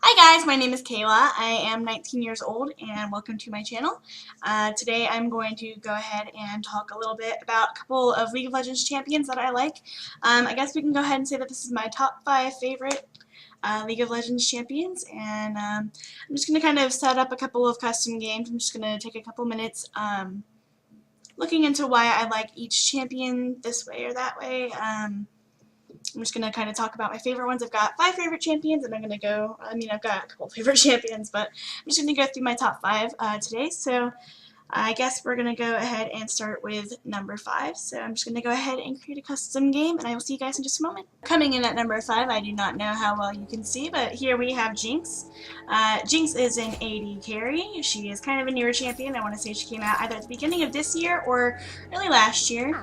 Hi guys, my name is Kayla. I am 19 years old and welcome to my channel. Today I'm going to go ahead and talk a little bit about a couple of League of Legends champions that I like. I guess we can go ahead and say that this is my top 5 favorite League of Legends champions, and I'm just going to kind of set up a couple of custom games. I'm just going to take a couple minutes looking into why I like each champion this way or that way. I'm just going to kind of talk about my favorite ones. I've got 5 favorite champions, and I've got a couple of favorite champions, but I'm just going to go through my top 5 today. So I guess we're going to go ahead and start with number 5. So I'm just going to go ahead and create a custom game, and I will see you guys in just a moment. Coming in at number 5, I do not know how well you can see, but here we have Jinx. Jinx is an AD carry. She is kind of a newer champion. I want to say she came out either at the beginning of this year or early last year.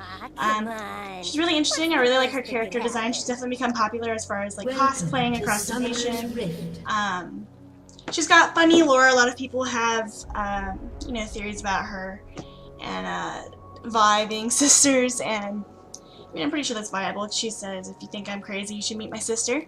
She's really interesting. I really like her character design. She's definitely become popular as far as like cosplaying across the nation. She's got funny lore. A lot of people have, theories about her and Vi being sisters, and I'm pretty sure that's viable. She says, if you think I'm crazy, you should meet my sister.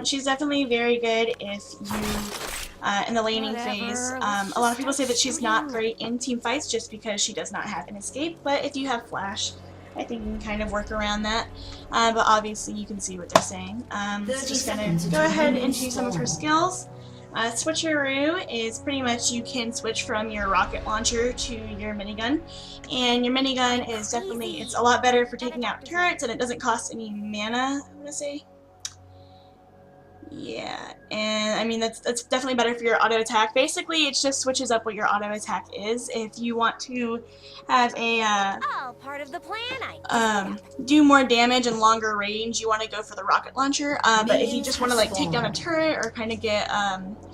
She's definitely very good if you, in the laning phase. A lot of people say that she's not great in team fights just because she does not have an escape, but if you have flash, I think you can kind of work around that. But obviously you can see what they're saying. So just gonna go ahead and do some of her skills. Switcheroo is pretty much you can switch from your rocket launcher to your minigun, and your minigun is definitely, it's a lot better for taking out turrets, and it doesn't cost any mana, I want to say. Yeah, and I mean that's definitely better for your auto attack. Basically, it just switches up what your auto attack is. If you want to have a all part of the plan, do more damage and longer range, you want to go for the rocket launcher. But if you just want to like take down a turret or kind of get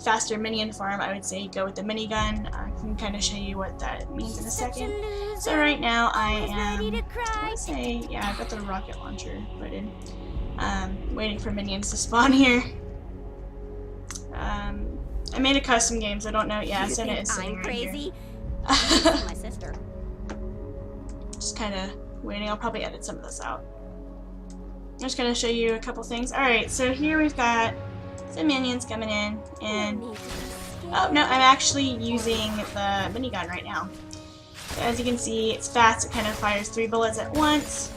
faster minion farm, I would say go with the minigun. I can kind of show you what that means in a second. So right now I want to say, yeah, I've got the rocket launcher put in. Waiting for minions to spawn here. I made a custom game, so I don't know. Yeah, Sona is sitting right here. My sister. Just kind of waiting. I'll probably edit some of this out. I'm just going to show you a couple things. Alright, so here we've got some minions coming in, and oh no, I'm actually using the minigun right now. So as you can see, it's fast. It kind of fires 3 bullets at once.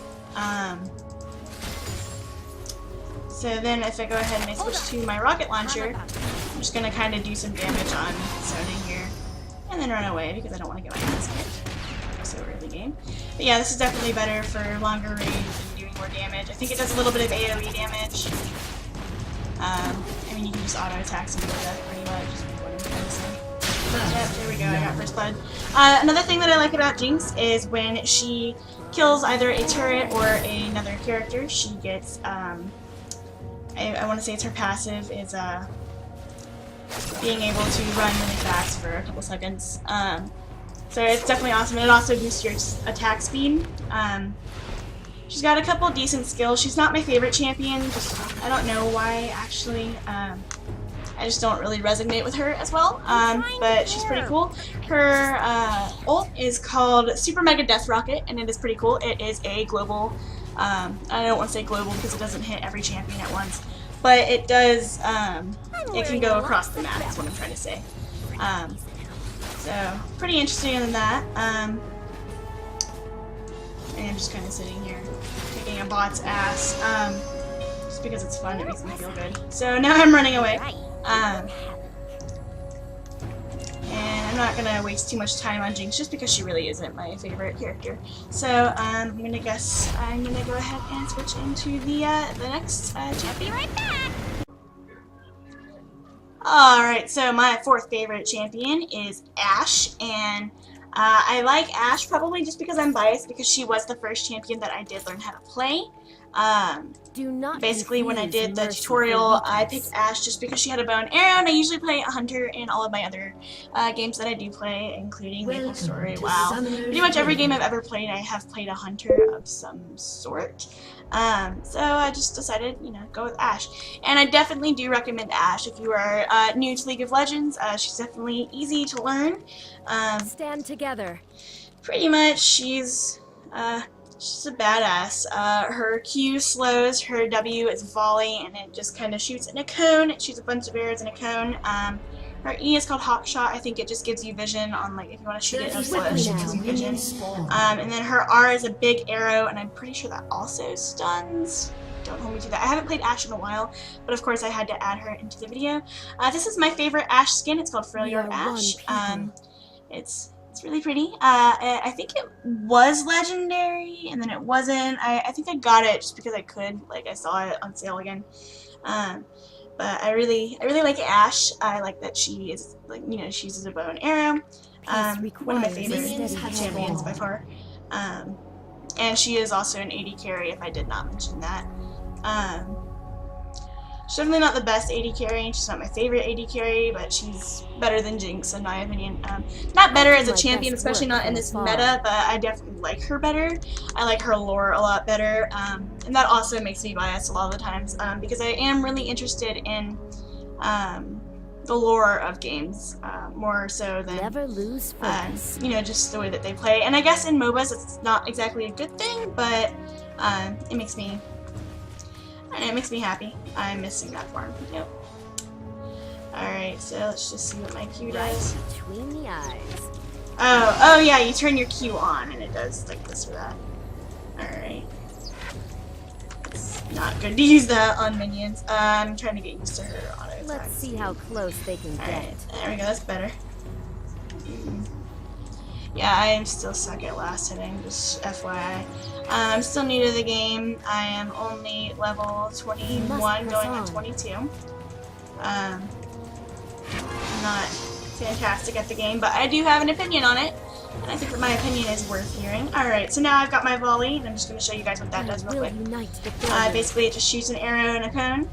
So then if I go ahead and I switch to my rocket launcher, I'm just going to kind of do some damage on Sona here, and then run away because I don't want to get my ass kicked so early game. But yeah, this is definitely better for longer range and doing more damage. I think it does a little bit of AoE damage. I mean, you can just auto attack some of that pretty much, just what I'm trying to say. Yep, there we go, I got first blood. Another thing that I like about Jinx is when she kills either a turret or another character, she gets, I want to say it's her passive, is being able to run really fast for a couple seconds. So it's definitely awesome, and it also boosts your attack speed. She's got a couple decent skills. She's not my favorite champion, I don't know why actually. I just don't really resonate with her as well, but she's pretty cool. Her ult is called Super Mega Death Rocket, and it is pretty cool. It is a global, I don't want to say global because it doesn't hit every champion at once, but it does, it can go across the map, is what I'm trying to say. So, pretty interesting in that. And I'm just kind of sitting here, kicking a bot's ass, just because it's fun, it makes me feel good. So now I'm running away. And I'm not gonna waste too much time on Jinx just because she really isn't my favorite character. So I'm gonna go ahead and switch into the next champion. Be right back. Alright, so my 4th favorite champion is Ashe, and I like Ashe probably just because I'm biased because she was the first champion that I did learn how to play. Basically when I did the tutorial, I picked Ashe just because she had a bow and arrow, and I usually play a hunter in all of my other games that I do play, including Maple Story. Wow. Pretty much every game I've ever played, I have played a hunter of some sort. So I just decided, go with Ashe. And I definitely do recommend Ashe if you are new to League of Legends. She's definitely easy to learn. Stand together. Pretty much, she's She's a badass. Her Q slows, her W is volley, and it just kind of shoots in a cone. It shoots a bunch of arrows in a cone. Her E is called Hawk Shot. I think it just gives you vision on, like, if you want to shoot it in slow, it gives you vision. And then her R is a big arrow, and I'm pretty sure that also stuns. Don't hold me to that. I haven't played Ashe in a while, but of course I had to add her into the video. This is my favorite Ashe skin. It's called Freljord Ashe. It's really pretty. I think it was legendary, and then it wasn't. I think I got it just because I could. Like, I saw it on sale again. But I really like Ashe. I like that she is, like, you know, she uses a bow and arrow. One of my favorite champions by far. And she is also an AD carry, if I did not mention that. She's certainly not the best AD carry, and she's not my favorite AD carry, but she's better than Jinx in my opinion. Not better as a champion, especially not in this meta, but I definitely like her better. I like her lore a lot better, and that also makes me biased a lot of the times, because I am really interested in the lore of games, more so than you know, just the way that they play. And I guess in MOBAs it's not exactly a good thing, but it makes me happy. I'm missing that form. Yep. Alright, so let's just see what my Q does. Between the eyes. Oh yeah, you turn your Q on and it does like this or that. Alright. It's not good to use that on minions. I'm trying to get used to her auto attack. Let's see how close they can get. There we go, that's better. Yeah, I am still suck at last hitting, just FYI. I'm still new to the game. I am only level 21, going on 22. Not fantastic at the game, but I do have an opinion on it, and I think that my opinion is worth hearing. Alright, so now I've got my volley, and I'm just going to show you guys what that does real quick. Basically, it just shoots an arrow in a cone.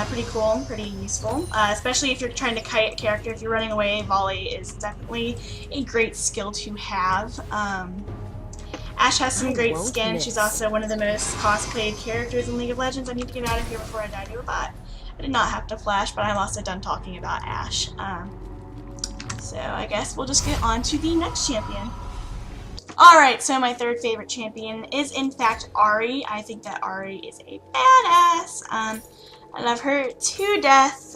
Pretty cool, pretty useful, especially if you're trying to kite a character. If you're running away, volley is definitely a great skill to have. Ashe has some great skin. She's also one of the most cosplayed characters in League of Legends. I need to get out of here before I die to a bot. I did not have to flash, but I'm also done talking about Ashe. So I guess we'll just get on to the next champion. Alright, so my third favorite champion is in fact Ahri. I think that Ahri is a badass. I love her to death.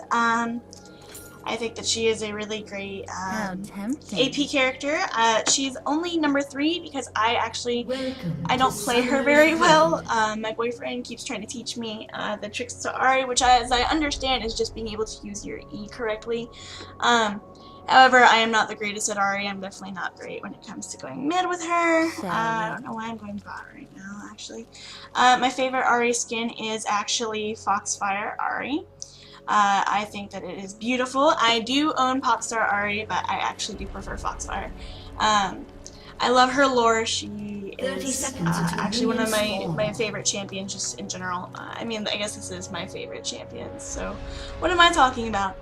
I think that she is a really great AP character. She's only number 3 because I don't play her very well. My boyfriend keeps trying to teach me the tricks to Ahri, which as I understand is just being able to use your E correctly. However, I am not the greatest at Ahri. I'm definitely not great when it comes to going mid with her. I don't know why I'm going bot right now, actually. My favorite Ahri skin is actually Foxfire Ahri. I think that it is beautiful. I do own Popstar Ahri, but I actually do prefer Foxfire. I love her lore. She is actually one of my favorite champions just in general. I mean, I guess this is my favorite champion, so what am I talking about?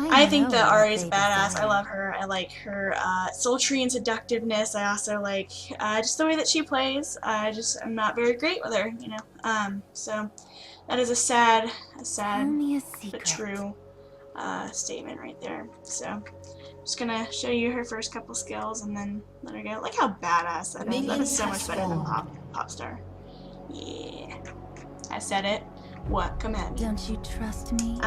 I think that Ahri is badass. I love her. I like her sultry and seductiveness. I also like just the way that she plays. I'm not very great with her, you know. So that is a sad but true statement right there. So I'm just gonna show you her first couple skills and then let her go. Look how badass that is. That is so much better than Popstar. Yeah, I said it. What? Come at me. Don't you trust me?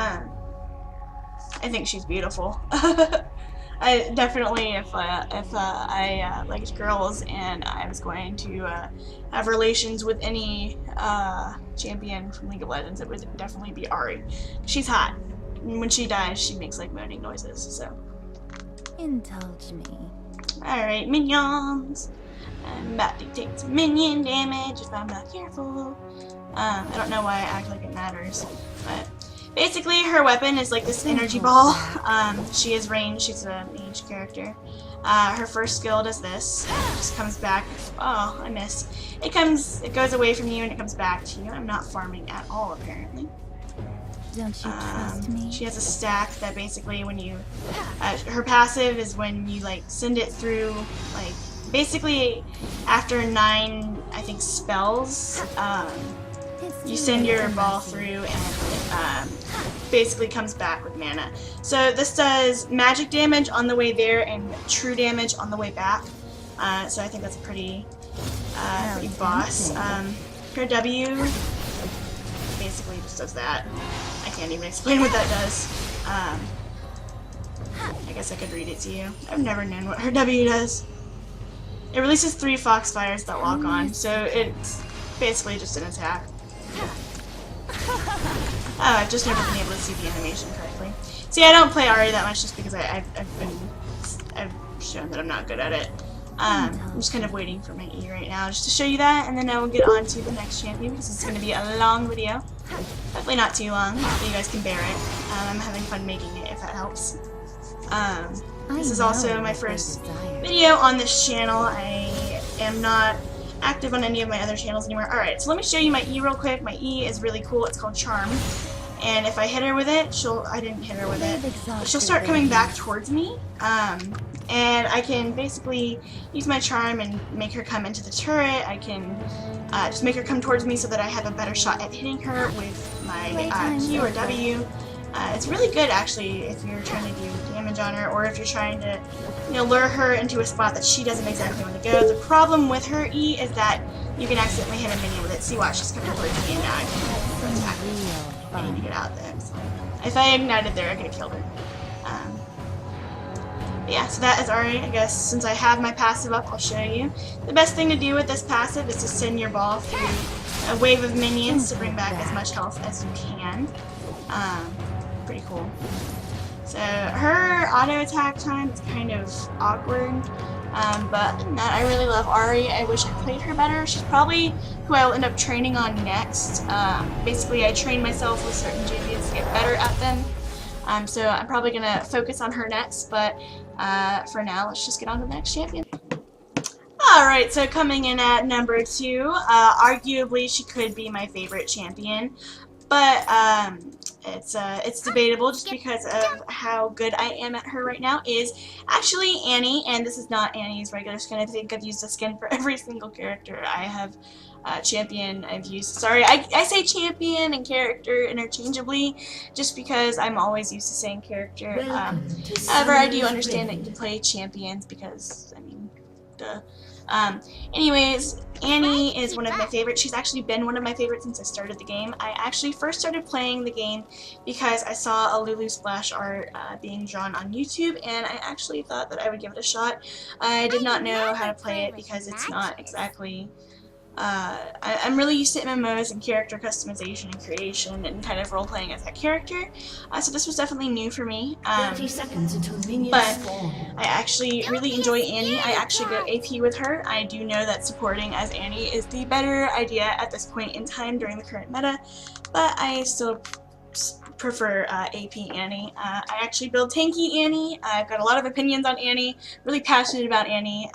I think she's beautiful. I definitely, if I liked girls and I was going to have relations with any champion from League of Legends, it would definitely be Ahri. She's hot. And when she dies, she makes like moaning noises. So. Indulge me. Alright, minions. I'm about to take some minion damage if I'm not careful. I don't know why I act like it matters, but. Basically, her weapon is like this energy ball. She is ranged. She's a mage character. Her first skill does this. It just comes back. Oh, I missed. It goes away from you and it comes back to you. I'm not farming at all, apparently. Don't you trust me? She has a stack that basically when you... her passive is when you, like, send it through, like... Basically, after 9, I think, spells, you send your ball through and it basically comes back with mana. So this does magic damage on the way there and true damage on the way back. So I think that's pretty pretty boss. Her W basically just does that. I can't even explain what that does. I guess I could read it to you. I've never known what her W does. It releases 3 Foxfires that lock on, so it's basically just an attack. Oh, I've just never been able to see the animation correctly. See, I don't play Ahri that much just because I've shown that I'm not good at it. I'm just kind of waiting for my E right now just to show you that, and then I will get on to the next champion because it's going to be a long video. Hopefully not too long, so you guys can bear it. I'm having fun making it if that helps. This is also my first video on this channel. I am not active on any of my other channels anymore. Alright, so let me show you my E real quick. My E is really cool. It's called Charm. And if I hit her with it, I didn't hit her with it, but she'll start coming back towards me. And I can basically use my charm and make her come into the turret. I can just make her come towards me so that I have a better shot at hitting her with my Q or W. It's really good actually if you're trying to do damage on her, or if you're trying to, lure her into a spot that she doesn't exactly want to go. The problem with her E is that you can accidentally hit a minion with it. See, watch, she's coming towards me and now I can go attack her. I need to get out there. So if I ignited there, I could have killed her. Yeah, so that is Ahri. I guess since I have my passive up, I'll show you. The best thing to do with this passive is to send your ball through a wave of minions to bring back as much health as you can. Pretty cool. So her auto attack time is kind of awkward, but other than that, I really love Ahri. I wish I played her better. She's probably who I will end up training on next. Basically, I train myself with certain champions to get better at them. So I'm probably going to focus on her next, but for now, let's just get on to the next champion. Alright, so coming in at number 2, arguably she could be my favorite champion, but it's debatable just because of how good I am at her right now, is actually Annie, and this is not Annie's regular skin. I think I've used the skin for every single character I have champion I've used. Sorry, I say champion and character interchangeably just because I'm always used to saying character. However, I do understand that you can play champions because, I mean, duh. Anyways, Annie is one of my favorites. She's actually been one of my favorites since I started the game. I actually first started playing the game because I saw a Lulu splash art being drawn on YouTube, and I actually thought that I would give it a shot. I did not know how to play it because it's not exactly... I'm really used to MMOs and character customization and creation and kind of role-playing as that character, so this was definitely new for me. 30 seconds until minions but spawn. I actually really enjoy Annie. I actually go AP with her. I do know that supporting as Annie is the better idea at this point in time during the current meta, but I still prefer AP Annie. I actually build tanky Annie. I've got a lot of opinions on Annie, really passionate about Annie.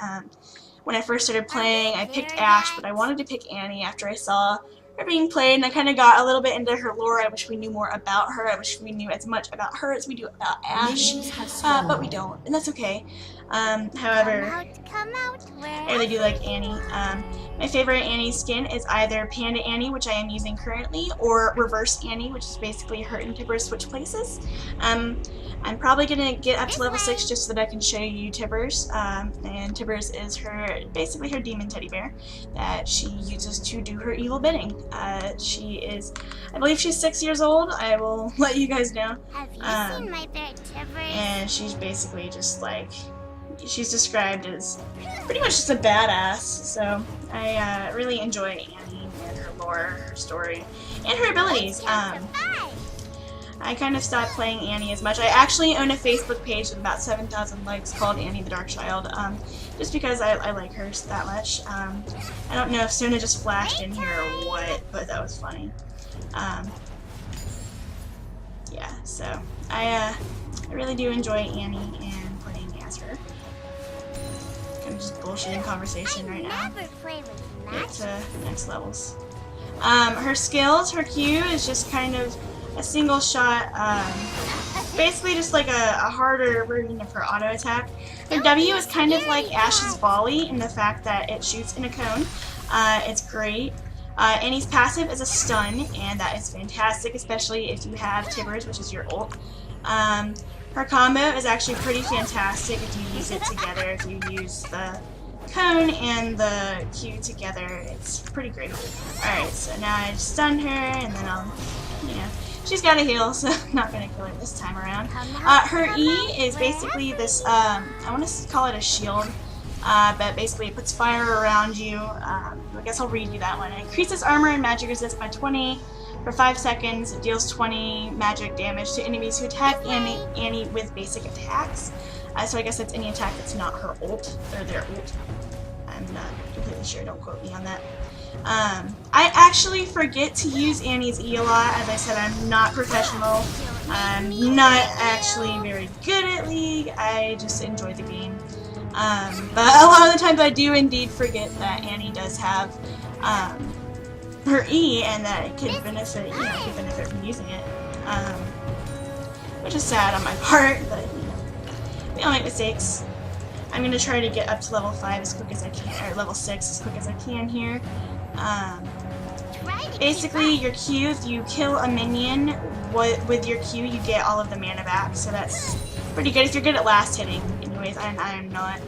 When I first started playing, I picked Ashe, but I wanted to pick Annie after I saw her being played, and I kind of got a little bit into her lore. I wish we knew more about her. I wish we knew as much about her as we do about Ashe, but we don't, and that's okay. However, I really do like Annie. My favorite Annie skin is either Panda Annie, which I am using currently, or Reverse Annie, which is basically her and Tibbers switch places. I'm probably going to get up to level 6 just so that I can show you Tibbers, and Tibbers is basically her demon teddy bear that she uses to do her evil bidding. She is, I believe she's 6 years old. I will let you guys know. Have you seen my bear Tibbers? And she's basically just like, she's described as pretty much just a badass, so I really enjoy Annie and her lore, her story, and her abilities. I kind of stopped playing Annie as much. I actually own a Facebook page with about 7,000 likes called Annie the Dark Child, just because I like her that much. I don't know if Sona just flashed in here or what, but that was funny. Yeah, so I really do enjoy Annie and playing as her. Kind of just bullshitting conversation right now. Get to next levels. Her skills, her Q is just kind of a single shot, basically just like a harder version of her auto attack. Her W is kind of like Ashe's volley in the fact that it shoots in a cone. It's great. Annie's passive is a stun, and that is fantastic, especially if you have Tibbers, which is your ult. Her combo is actually pretty fantastic if you use it together, if you use the cone and the Q together. It's pretty great. Alright, so now I just stun her, and then I'll, you know, she's got a heal, so I'm not going to kill her this time around. Her E is basically this, I want to call it a shield, but basically it puts fire around you. I guess I'll read you that one. It increases armor and magic resist by 20 for 5 seconds. It deals 20 magic damage to enemies who attack Annie with basic attacks. So I guess that's any attack that's not her ult, or their ult. I'm not completely sure, don't quote me on that. I actually forget to use Annie's E a lot. As I said, I'm not professional. I'm not actually very good at League. I just enjoy the game. But a lot of the times I do indeed forget that Annie does have her E, and that it could benefit, you know, could benefit from using it. Which is sad on my part, but you know, we all make mistakes. I'm gonna try to get up to level 5 as quick as I can, or level 6 as quick as I can here. Basically, your Q, if you kill a minion with your Q, you get all of the mana back, so that's pretty good if you're good at last hitting. Anyways, I'm not.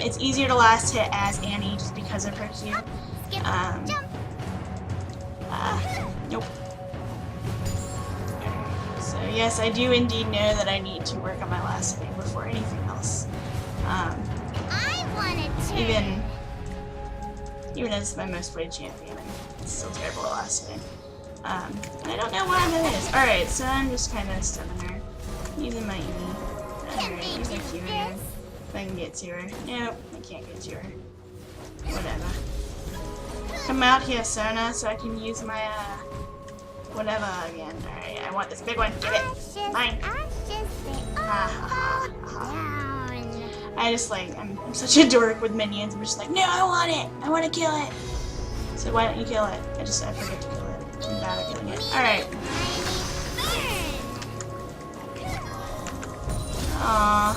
It's easier to last hit as Annie just because of her Q. Nope. So yes, I do indeed know that I need to work on my last hitting before anything else. I wanted to. Even as my most played champion, I'm still terrible at last hitting. And I don't know why that is. Alright, so I'm just kind of stunning her. Using my E. Alright, use my Q again. If I can get to her. Nope, I can't get to her. Whatever. Come out here, Sona, so I can use my, whatever again. Alright, I want this big one. Get it. Mine. I just like, I'm such a dork with minions. I'm just like, no, I want it. I want to kill it. So why don't you kill it? I forget to kill it. I'm bad at killing it. Alright. Aww.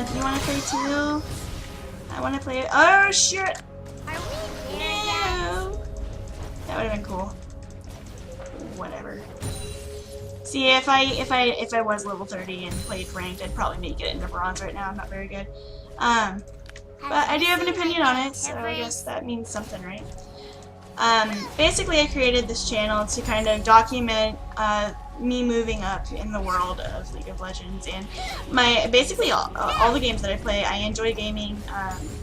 Do you want to play too? I want to play it. Oh, shit. No. That would have been cool. Whatever. See, if I was level 30 and played ranked, I'd probably make it into bronze right now. I'm not very good. But I do have an opinion on it, so I guess that means something, right? Basically, I created this channel to kind of document me moving up in the world of League of Legends, and basically all the games that I play. I enjoy gaming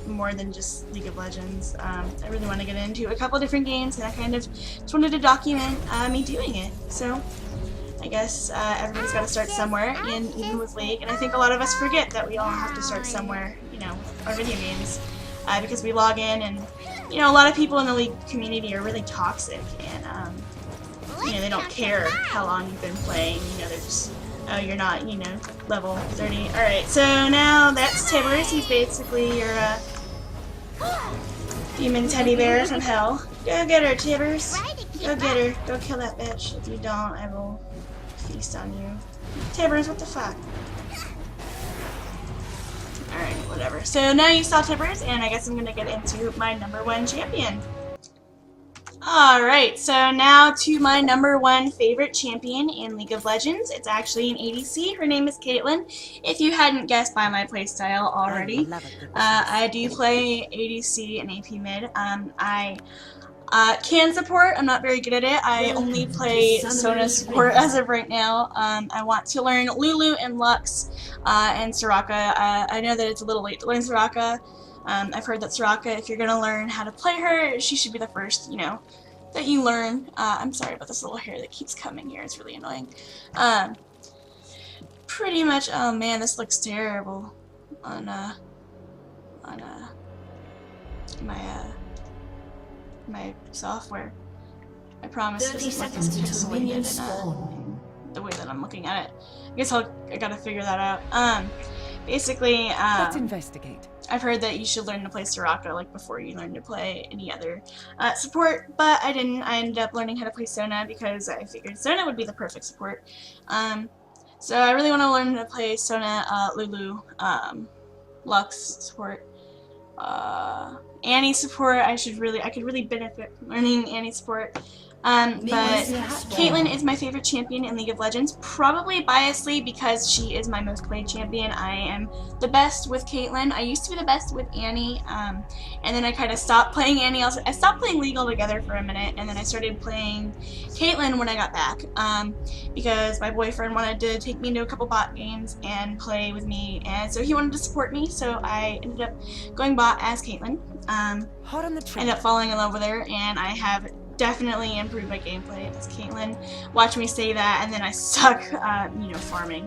more than just League of Legends. I really want to get into a couple different games, and I kind of just wanted to document me doing it. So I guess everybody's got to start somewhere, and even with League, and I think a lot of us forget that we all have to start somewhere, you know, with our video games, because we log in, and you know, a lot of people in the League community are really toxic, and you know, they don't care how long you've been playing. You know, they're just, oh, you're not, you know, level 30. All right, so now that's Tibbers. He's basically your demon teddy bear from hell. Go get her, Tibbers. Go get her. Go kill that bitch. If you don't, I will feast on you. Tibbers, what the fuck? Alright, whatever. So now you saw Tibbers, and I guess I'm gonna get into my #1 champion. Alright, so now to my #1 favorite champion in League of Legends. It's actually an ADC. Her name is Caitlyn. If you hadn't guessed by my playstyle already, I do play ADC and AP mid. I can support. I'm not very good at it. I only play Sona support as of right now. I want to learn Lulu and Lux and Soraka. I know that it's a little late to learn Soraka. I've heard that Soraka, if you're going to learn how to play her, she should be the first, you know, that you learn. I'm sorry about this little hair that keeps coming here. It's really annoying. Pretty much, oh man, this looks terrible on my software. I promise this is like this pixelated in the way that I'm looking at it. I guess I gotta figure that out. Basically, let's investigate. I've heard that you should learn to play Soraka like before you learn to play any other support, but I didn't. I ended up learning how to play Sona because I figured Sona would be the perfect support. So I really want to learn how to play Sona, Lulu, Lux support, Annie support. I could really benefit from learning Annie support. But Caitlyn is my favorite champion in League of Legends, probably biasly because she is my most played champion. I am the best with Caitlyn. I used to be the best with Annie, and then I kind of stopped playing Annie. I stopped playing League altogether for a minute, and then I started playing Caitlyn when I got back, because my boyfriend wanted to take me to a couple bot games and play with me, and so he wanted to support me, so I ended up going bot as Caitlyn. Ended up falling in love with her, and I have definitely improved my gameplay as Caitlyn. Watch me say that, and then I suck, farming.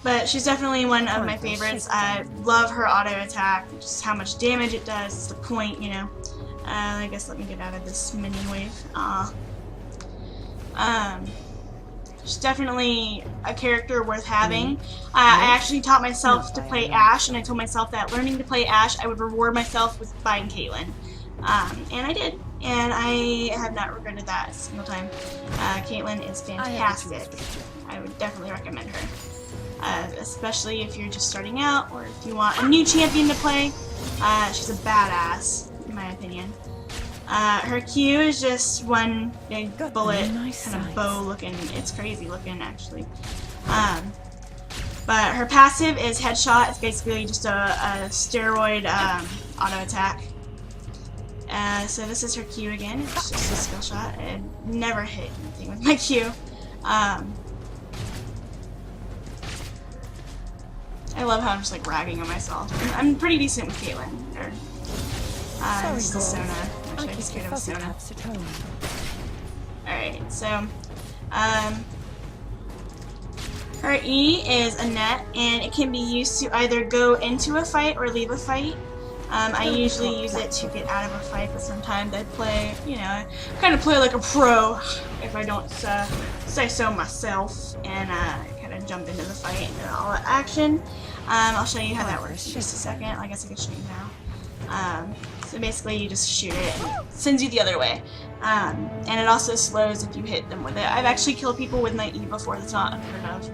But she's definitely one of my favorites. I love her auto attack, just how much damage it does. It's the point, you know. I guess let me get out of this minion wave. She's definitely a character worth having. I actually taught myself to play Ashe, and I told myself that learning to play Ashe, I would reward myself with buying Caitlyn. And I did, and I have not regretted that a single time. Caitlyn is fantastic. I would definitely recommend her, especially if you're just starting out or if you want a new champion to play. She's a badass, in my opinion. Her Q is just one big bullet, kind of bow looking. It's crazy looking, actually. But her passive is headshot. It's basically just a steroid auto attack. So this is her Q again. It's just a skill shot. I never hit anything with my Q. I love how I'm just like ragging on myself. I'm pretty decent with Caitlyn. This is Sona. Actually, I just get with Sona. Alright, so her E is a net, and it can be used to either go into a fight or leave a fight. I usually use it to get out of a fight, but sometimes I play, I kind of play like a pro, if I don't say so myself, and kind of jump into the fight and get all the action. I'll show you how that works in just a second. I guess I can show you now. So basically you just shoot it and it sends you the other way. And it also slows if you hit them with it. I've actually killed people with my E before. That's not unheard of.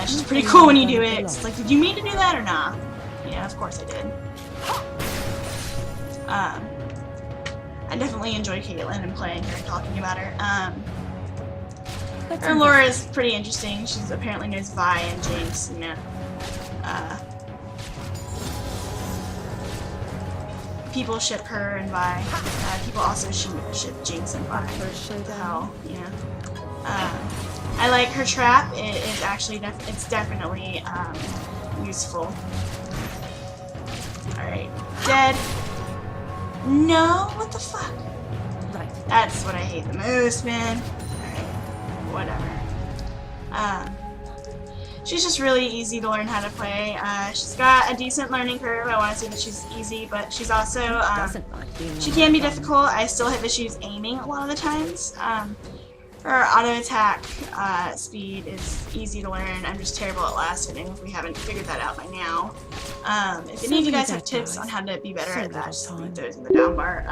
It's just pretty cool when you do it. It's like, did you mean to do that or not? Yeah, of course I did. I definitely enjoy Caitlyn and playing her and talking about her. Her lore is pretty interesting. She's apparently knows Vi and Jinx, people ship her and Vi. People also ship Jinx and Vi. What the hell, I like her trap. It is actually it's definitely useful. Alright, dead. No, what the fuck? Right. That's what I hate the most, man. Alright, whatever. She's just really easy to learn how to play. She's got a decent learning curve. I want to say that she's easy, but she's also, she can be difficult. I still have issues aiming a lot of the times. Her auto attack speed is easy to learn. I'm just terrible at last hitting if we haven't figured that out by now. If any of you guys have tips on how to be better at that, just leave those in the down bar.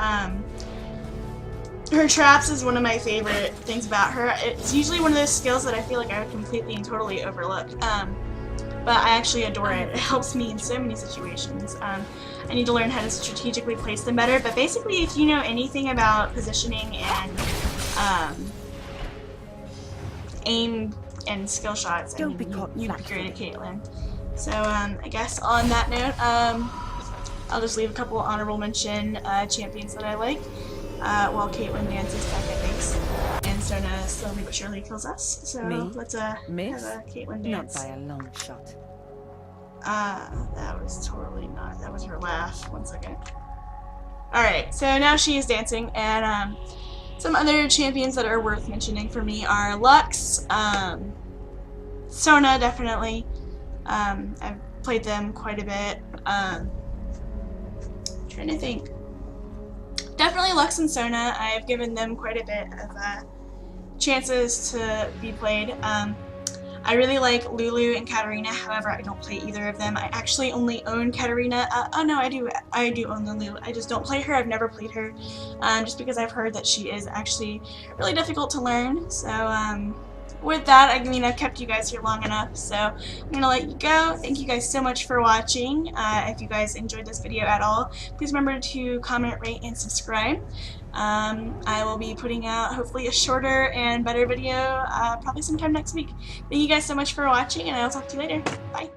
Her traps is one of my favorite things about her. It's usually one of those skills that I feel like I would completely and totally overlook. But I actually adore it. It helps me in so many situations. I need to learn how to strategically place them better, but basically if you know anything about positioning and aim and skill shots, you'd be great at Caitlyn. So I guess on that note, I'll just leave a couple honorable mention champions that I like. While Caitlyn dances back at base, and Sona slowly but surely kills us. So let's have a Caitlyn dance. Not by a long shot. That was totally not. That was her laugh. 1 second. Alright, so now she is dancing, and some other champions that are worth mentioning for me are Lux, Sona, definitely. I've played them quite a bit. Trying to think. Definitely Lux and Sona. I've given them quite a bit of chances to be played. I really like Lulu and Katarina, however I don't play either of them. I actually only own Katarina. Oh no, I do own Lulu. I just don't play her. I've never played her, just because I've heard that she is actually really difficult to learn. So with that, I mean, I've kept you guys here long enough, so I'm going to let you go. Thank you guys so much for watching. If you guys enjoyed this video at all, please remember to comment, rate, and subscribe. I will be putting out hopefully a shorter and better video probably sometime next week. Thank you guys so much for watching, and I'll talk to you later. Bye.